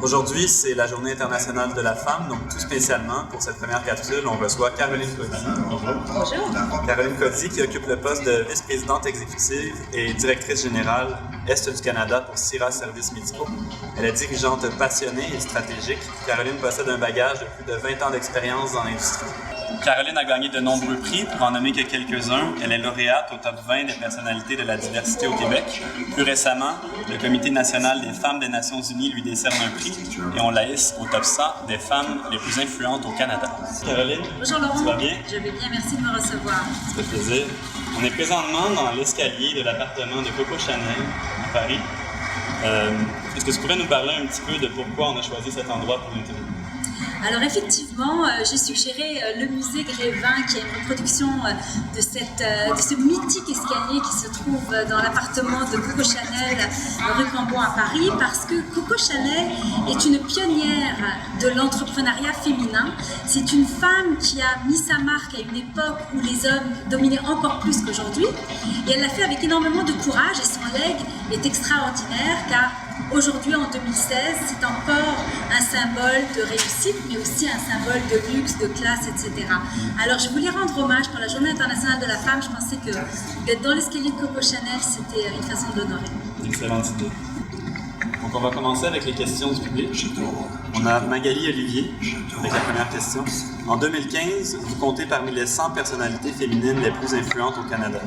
Aujourd'hui, c'est la Journée internationale de la femme, donc tout spécialement, pour cette première capsule, on reçoit Caroline Cody. Bonjour. Caroline Cody qui occupe le poste de vice-présidente exécutive et directrice générale Est du Canada pour CIRA Services médicaux. Elle est dirigeante passionnée et stratégique. Caroline possède un bagage de plus de 20 ans d'expérience dans l'industrie. Caroline a gagné de nombreux prix, pour en nommer que quelques-uns. Elle est lauréate au top 20 des personnalités de la diversité au Québec. Plus récemment, le Comité national des femmes des Nations unies lui décerne un prix et on la hisse au top 100 des femmes les plus influentes au Canada. Caroline, bonjour Laurent. Ça va bien? Je vais bien, merci de me recevoir. Ça fait plaisir. On est présentement dans l'escalier de l'appartement de Coco Chanel à Paris. Est-ce que tu pourrais nous parler un petit peu de pourquoi on a choisi cet endroit pour l'interview? Alors effectivement, j'ai suggéré le musée Grévin qui est une reproduction de ce mythique escalier qui se trouve dans l'appartement de Coco Chanel rue Cambon à Paris parce que Coco Chanel est une pionnière de l'entrepreneuriat féminin. C'est une femme qui a mis sa marque à une époque où les hommes dominaient encore plus qu'aujourd'hui et elle l'a fait avec énormément de courage et son legs est extraordinaire car aujourd'hui, en 2016, c'est encore un symbole de réussite, mais aussi un symbole de luxe, de classe, etc. Alors, je voulais rendre hommage pour la Journée internationale de la femme. Je pensais que d'être dans l'escalier de Coco Chanel, c'était une façon d'honorer. Excellente idée. Donc, on va commencer avec les questions du public. On a Magali Olivier avec la première question. En 2015, vous comptez parmi les 100 personnalités féminines les plus influentes au Canada.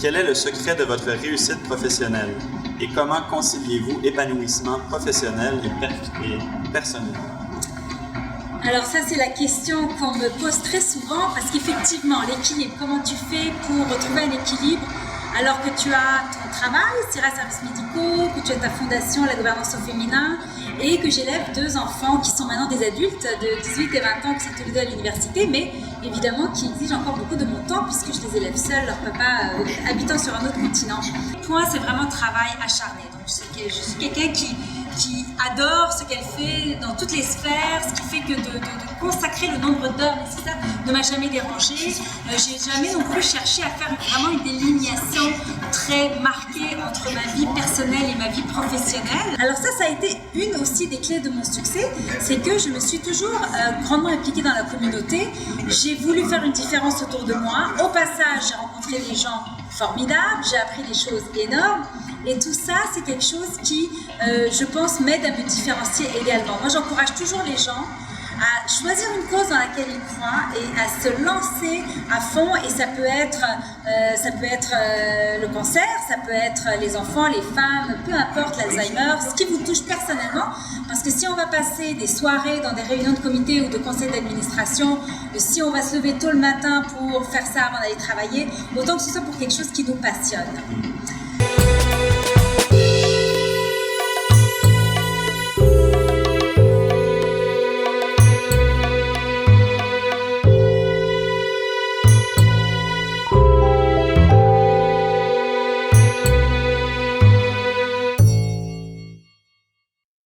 Quel est le secret de votre réussite professionnelle? Et comment conciliez-vous épanouissement professionnel et personnel? Alors ça, c'est la question qu'on me pose très souvent parce qu'effectivement, l'équilibre, comment tu fais pour retrouver un équilibre alors que tu as ton travail, CIRA Services médicaux, que tu as ta fondation, la gouvernance au féminin et que j'élève 2 enfants qui sont maintenant des adultes de 18 et 20 ans qui sont tous les deux à l'université, mais évidemment qui exigent encore beaucoup de mon temps puisque je les élève seuls, leur papa habitant sur un autre continent. Pour moi, c'est vraiment travail acharné. Donc, je suis quelqu'un qui adore ce qu'elle fait dans toutes les sphères, ce qui fait que de consacrer le nombre d'heures nécessaires ne m'a jamais dérangée. J'ai jamais non plus cherché à faire vraiment une délimitation très marquée entre ma vie personnelle et ma vie professionnelle. Alors ça a été une aussi des clés de mon succès, c'est que je me suis toujours grandement impliquée dans la communauté. J'ai voulu faire une différence autour de moi. Au passage, j'ai rencontré des gens formidables, j'ai appris des choses énormes. Et tout ça, c'est quelque chose qui, je pense, m'aide à me différencier également. Moi, j'encourage toujours les gens à choisir une cause dans laquelle ils croient et à se lancer à fond. Et ça peut être le cancer, ça peut être les enfants, les femmes, peu importe, l'Alzheimer, ce qui vous touche personnellement. Parce que si on va passer des soirées dans des réunions de comité ou de conseil d'administration, si on va se lever tôt le matin pour faire ça avant d'aller travailler, autant que ce soit pour quelque chose qui nous passionne.